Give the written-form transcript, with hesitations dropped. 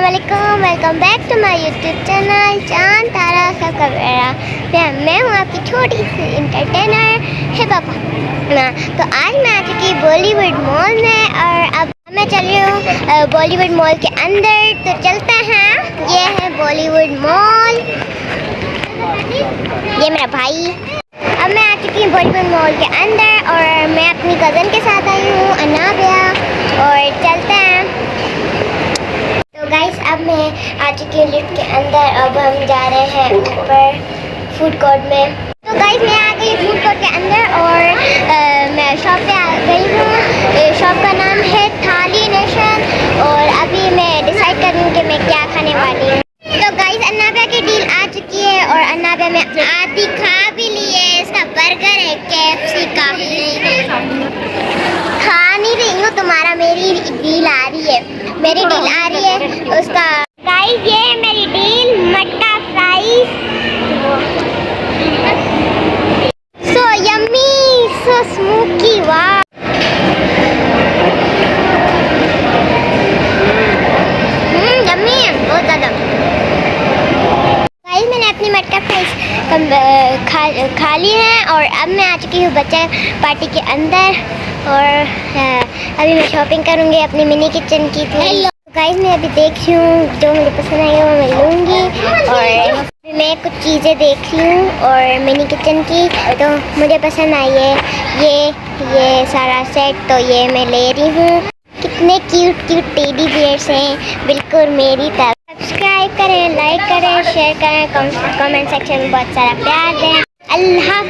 अस्सलामुअलैकुम, welcome back to my YouTube channel Chand Tara सबका बेड़ा। मैं हूँ आपकी छोटी सी इंटरटेनर है पापा ना। तो आज मैं आ चुकी बॉलीवुड मॉल में और अब मैं चल रही हूँ बॉलीवुड मॉल के अंदर। तो चलते हैं, ये है बॉलीवुड मॉल, ये मेरा भाई। अब मैं आ चुकी हूँ बॉलीवुड मॉल के अंदर और मैं अपनी कज़न के साथ आई हूँ अनाबिया, और चलते हैं। तो गाइस अब मैं आ चुकी हूँ लिफ्ट के अंदर। अब हम जा रहे हैं ऊपर फूड कोर्ट में। तो गाइस मैं आ गई फूड कोर्ट के अंदर और मैं शॉप पे आ गई हूँ। शॉप का नाम है थाली नेशन और अभी मैं डिसाइड कर रही हूँ कि मैं क्या खाने वाली हूँ। तो गाइस अनाबिया की डील आ चुकी है और अनाबिया में आधी खा भी ली है। इसका बर्गर है KFC का, खा नहीं रही हूँ, तुम्हारा मेरी डील आ रही है, मेरी डील आ रही है उसका। गाइस ये है मेरी डील, मटका फ्राइज, सो यम्मी, सो स्मोकी, वाह। यम्मी है बहुत ज़्यादा। गाइस मैंने अपनी मटका फ्राइज खा ली है और अब मैं आ चुकी हूँ बच्चा पार्टी के अंदर और अभी मैं शॉपिंग करूँगी अपनी मिनी किचन की। गाइस मैं अभी देख रही हूँ जो मुझे पसंद आई वो मैं लूँगी और मैं कुछ चीज़ें देख रही हूँ और मिनी किचन की तो मुझे पसंद आई है ये सारा सेट, तो ये मैं ले रही हूँ। कितने क्यूट क्यूट टेडी बियर्स हैं, बिल्कुल मेरी तरह। सब्सक्राइब करें, लाइक करें, शेयर करें, कमेंट सेक्शन में बहुत सारा प्यार दें। अल्लाह।